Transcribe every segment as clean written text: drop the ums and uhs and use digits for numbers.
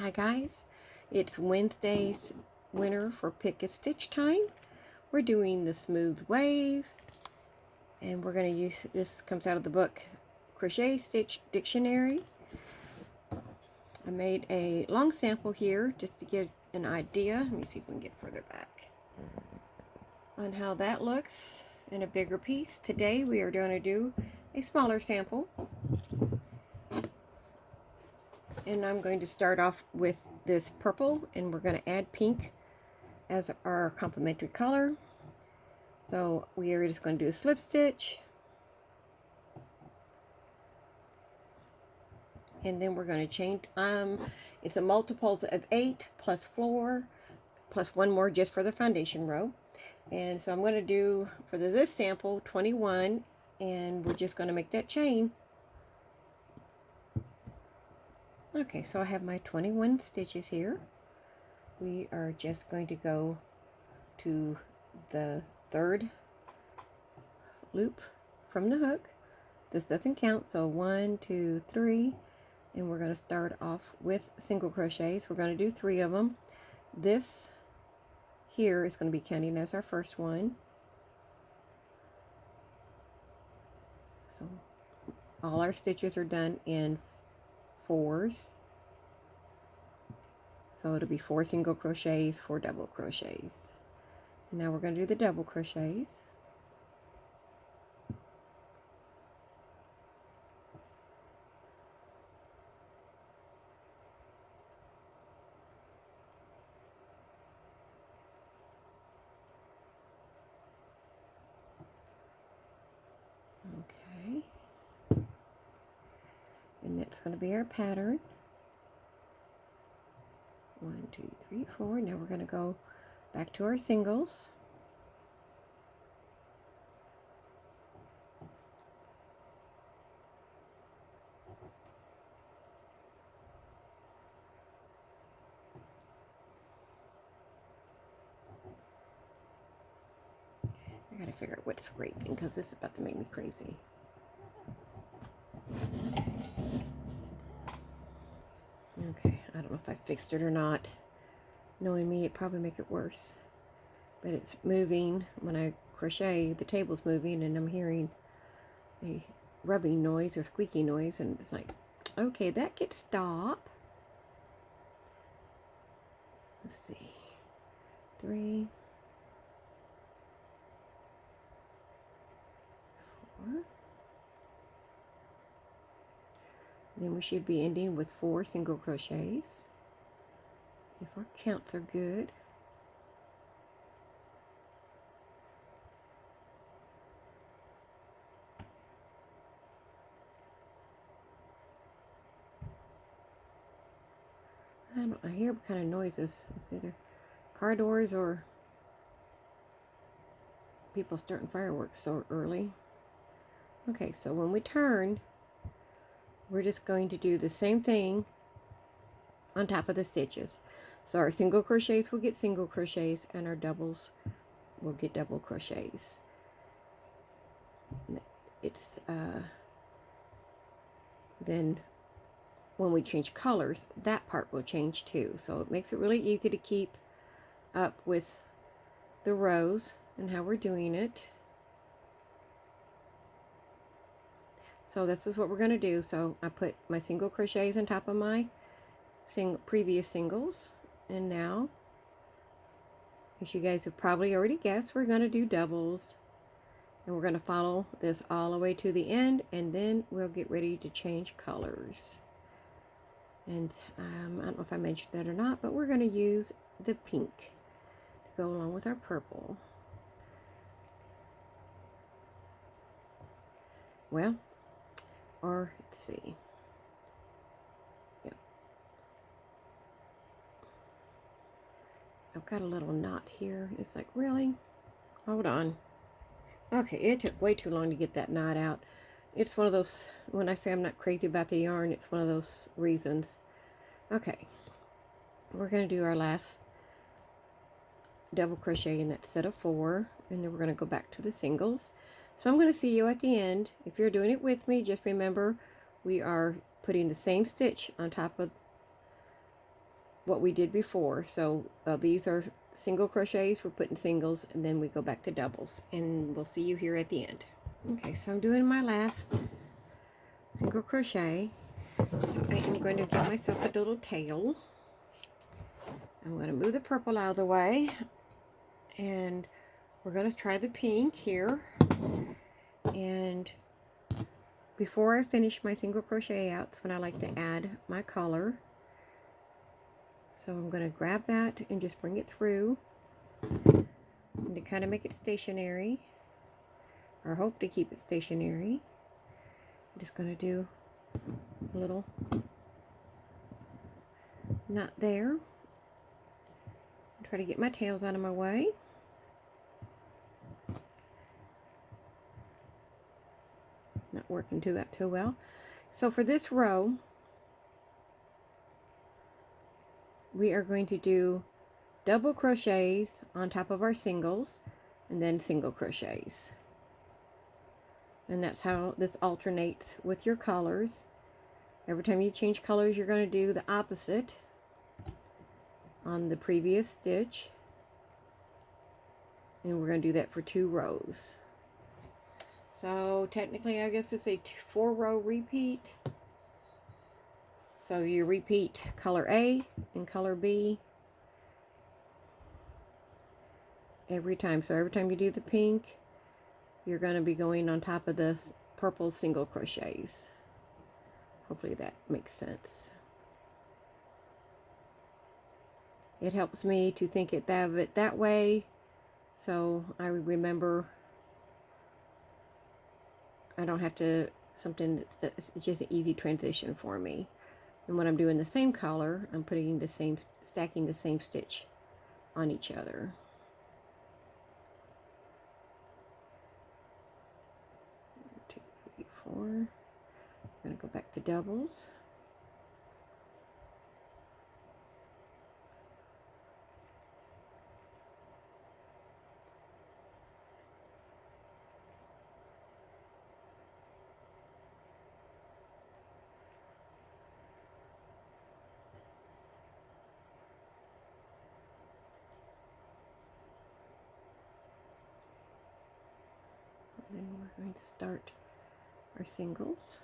Hi guys, it's Wednesday's winner for Pick a Stitch time. We're doing the smooth wave, and we're going to use, this comes out of the book Crochet Stitch Dictionary. I made a long sample here just to get an idea. Let me see if we can get further back on how that looks in a bigger piece. Today we are going to do a smaller sample, and I'm going to start off with this purple, and we're going to add pink as our complementary color. So we are just going to do a slip stitch, and then we're going to chain. It's a multiples of 8 plus 4 plus one more just for the foundation row. And so I'm going to do for this sample 21, and we're just going to make that chain. Okay, so I have my 21 stitches here. We are just going to go to the third loop from the hook. This doesn't count, so 1, 2, 3, and we're going to start off with single crochets. We're going to do 3 of them. This here is going to be counting as our first one. So all our stitches are done in 4s. So it'll be 4 single crochets, 4 double crochets. Now we're going to do the double crochets. Okay. And that's going to be our pattern. 1, 2, 3, 4. Now we're going to go back to our singles. I gotta figure out what's scraping because this is about to make me crazy. Okay, I don't know if I fixed it or not. Knowing me, it'd probably make it worse. But it's moving. When I crochet, the table's moving, and I'm hearing a rubbing noise or squeaky noise, and it's like, okay, that could stop. Let's see. 3, 4. Then we should be ending with 4 single crochets, if our counts are good. I hear what kind of noises. It's either car doors or people starting fireworks so early. Okay, so when we turn, we're just going to do the same thing on top of the stitches. So our single crochets will get single crochets, and our doubles will get double crochets. It's then when we change colors, that part will change too. So it makes it really easy to keep up with the rows and how we're doing it. So this is what we're going to do. So I put my single crochets on top of my previous singles, and now, as you guys have probably already guessed, we're going to do doubles, and we're going to follow this all the way to the end, and then we'll get ready to change colors. And I don't know if I mentioned that or not, but we're going to use the pink to go along with our purple. Well, or let's see. Yep. I've got a little knot here. It's like, really? Hold on. Okay, it took way too long to get that knot out. It's one of those, when I say I'm not crazy about the yarn, it's one of those reasons. Okay, we're going to do our last double crochet in that set of 4, and then we're going to go back to the singles. So I'm going to see you at the end. If you're doing it with me, just remember we are putting the same stitch on top of what we did before. So these are single crochets, we're putting singles, and then we go back to doubles, and we'll see you here at the end. Okay, so I'm doing my last single crochet. So I am going to give myself a little tail. I'm going to move the purple out of the way, and we're going to try the pink here. And before I finish my single crochet outs, when I like to add my color. So I'm going to grab that and just bring it through, and to kind of make it stationary, or hope to keep it stationary, I'm just going to do a little knot there. Try to get my tails out of my way. Not working too well. So for this row, we are going to do double crochets on top of our singles, and then single crochets. And that's how this alternates with your colors. Every time you change colors, you're going to do the opposite on the previous stitch. And we're going to do that for 2 rows. So technically, I guess it's a 4-row repeat. So you repeat color A and color B every time. So every time you do the pink, you're going to be going on top of the purple single crochets. Hopefully that makes sense. It helps me to think of it that way, so I remember I don't have to, it's just an easy transition for me. And when I'm doing the same color, I'm putting the same, stacking the same stitch on each other. 1, 2, 3, 4. I'm going to go back to doubles. Then we're going to start our singles.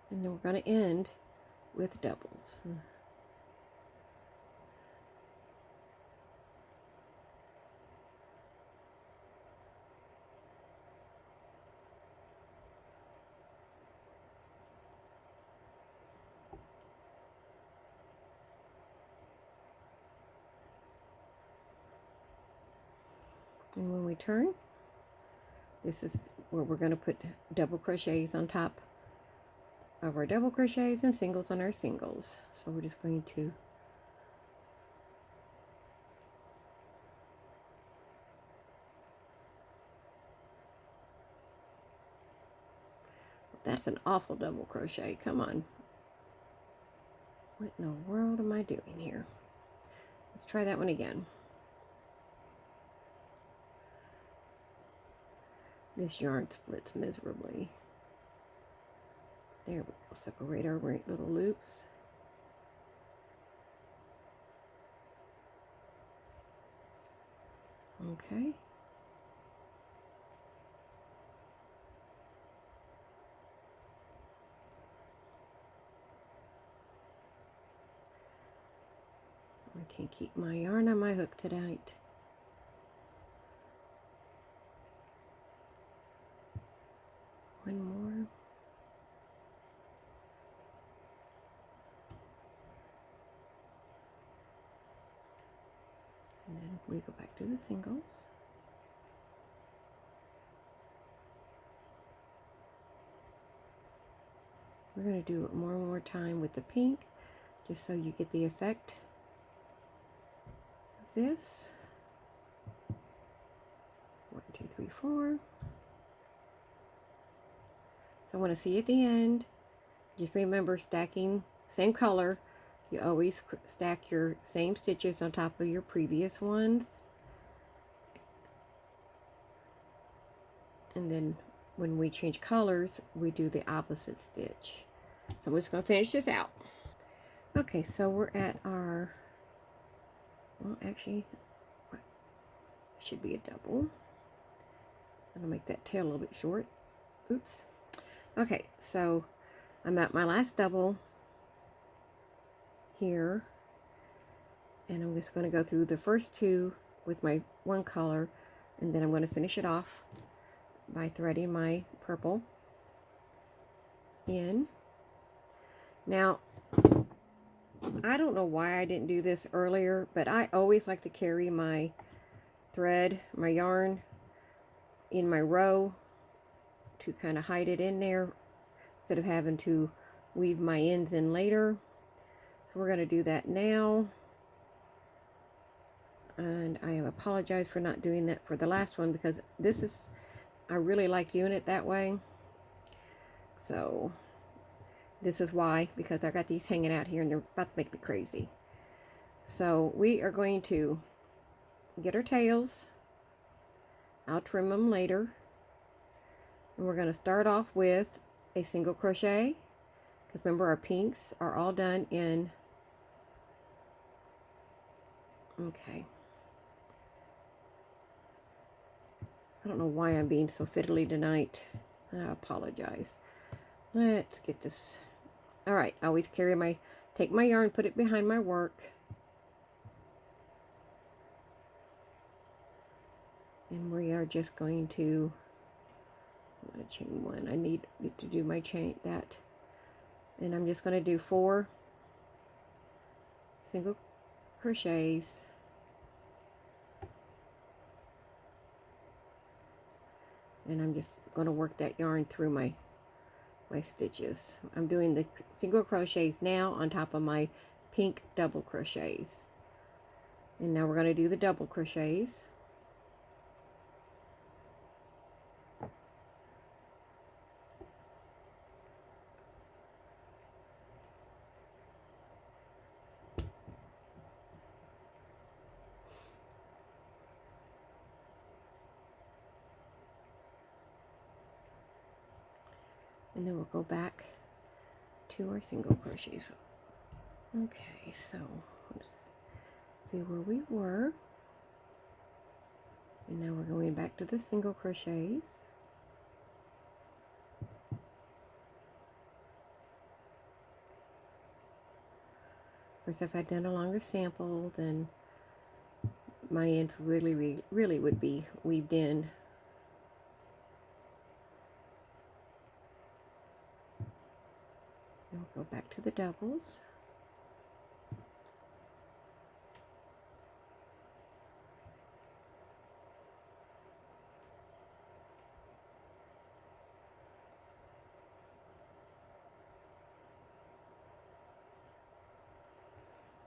And then we're going to end with doubles. And when we turn, this is where we're going to put double crochets on top of our double crochets and singles on our singles. So we're just going to that's an awful double crochet. Come on. What in the world am I doing here? Let's try that one again. This yarn splits miserably. There we go. Separate our little loops. Okay. I can't keep my yarn on my hook tonight. One more. And then we go back to the singles. We're going to do it one more time with the pink, just so you get the effect of this. 1, 2, 3, 4. So I want to see at the end, just remember stacking same color You always stack your same stitches on top of your previous ones. And then when we change colors, we do the opposite stitch. So I'm just going to finish this out. Okay, so we're at our, well, actually, it should be a double. I'm going to make that tail a little bit short. Oops. Okay, so I'm at my last double here, and I'm just going to go through the first two with my one color, and then I'm going to finish it off by threading my purple in. Now, I don't know why I didn't do this earlier, but I always like to carry my thread, my yarn, in my row to kind of hide it in there instead of having to weave my ends in later. So we're going to do that now. And I apologize for not doing that for the last one, because this is, I really like doing it that way. So this is why, because I got these hanging out here and they're about to make me crazy. So we are going to get our tails. I'll trim them later. And we're going to start off with a single crochet, because remember our pinks are all done in, okay, I don't know why I'm being so fiddly tonight. I apologize. Let's get this. All right, I always carry my, take my yarn, put it behind my work. And we are just going to, I'm going to chain one. I need to do my chain, that. And I'm just going to do 4 single crochets. And I'm just going to work that yarn through my stitches. I'm doing the single crochets now on top of my pink double crochets. And now we're going to do the double crochets. And then we'll go back to our single crochets. Okay, so let's see where we were. And now we're going back to the single crochets. Of course, if I'd done a longer sample, then my ends really would be weaved in. And we'll go back to the doubles.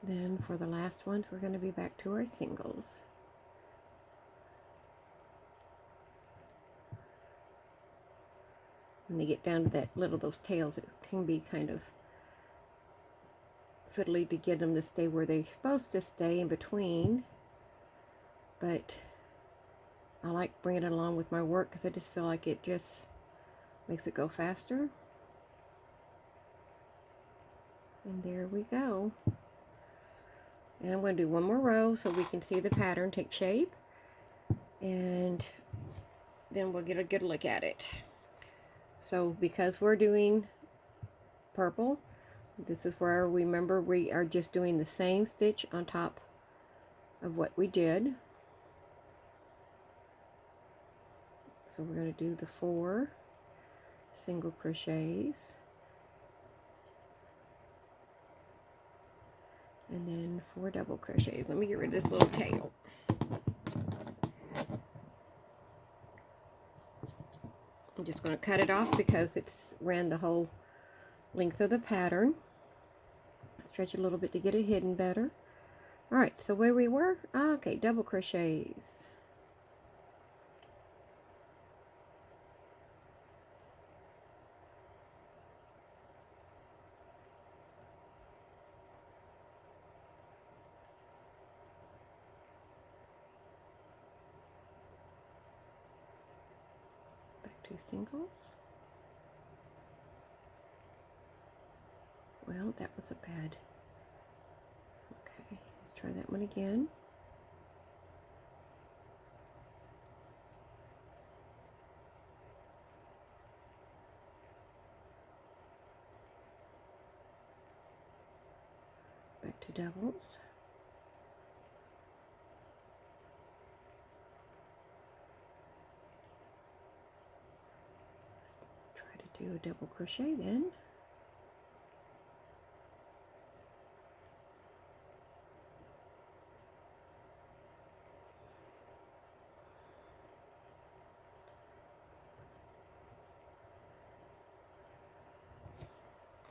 Then for the last ones, we're going to be back to our singles. When they get down to that little, those tails, it can be kind of fiddly to get them to stay where they're supposed to stay in between. But I like bringing it along with my work because I just feel like it just makes it go faster. And there we go. And I'm going to do one more row so we can see the pattern take shape. And then we'll get a good look at it. So because we're doing purple, this is where we remember we are just doing the same stitch on top of what we did. So we're going to do the 4 single crochets. And then 4 double crochets. Let me get rid of this little tail. I'm just going to cut it off because it's ran the whole length of the pattern. Stretch it a little bit to get it hidden better. Alright, so where we were? Okay, double crochets. 2 singles. Well, that was a bad. Okay, let's try that one again. Back to doubles. Let's try to do a double crochet then.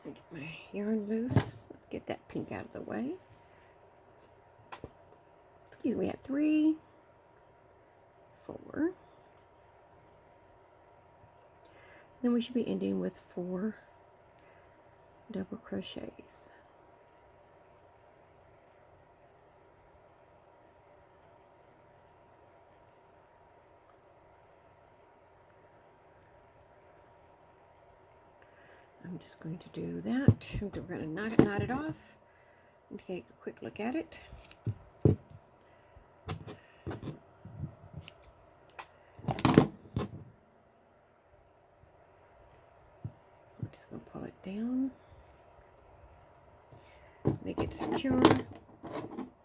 Get my yarn loose. Let's get that pink out of the way. Excuse me, we had 3, 4. Then we should be ending with 4 double crochets. I'm just going to do that. We're going to knot it off and take a quick look at it. I'm just going to pull it down, make it secure.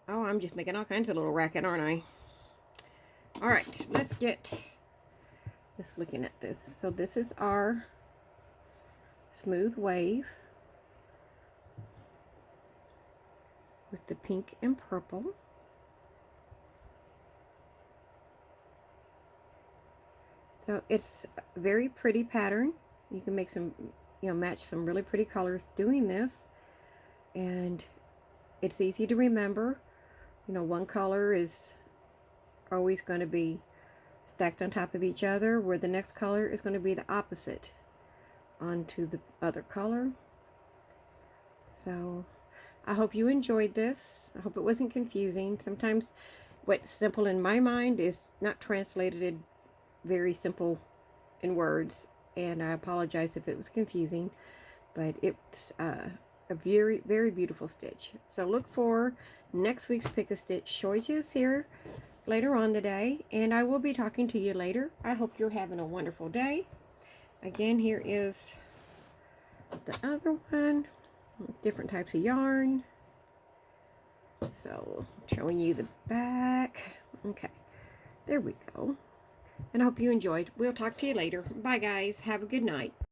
Oh, I'm just making all kinds of little racket, aren't I? All right, let's get this looking at this. So this is our smooth wave with the pink and purple. So it's a very pretty pattern. You can make some, match some really pretty colors doing this, and it's easy to remember. One color is always going to be stacked on top of each other, where the next color is going to be the opposite onto the other color. So I hope you enjoyed this. I hope it wasn't confusing. Sometimes what's simple in my mind is not translated very simple in words, and I apologize if it was confusing, but it's a very, very beautiful stitch. So look for next week's Pick a Stitch choices here later on today, and I will be talking to you later. I hope you're having a wonderful day. Again, here is the other one, different types of yarn. So showing you the back. Okay, there we go. And I hope you enjoyed. We'll talk to you later. Bye guys. Have a good night.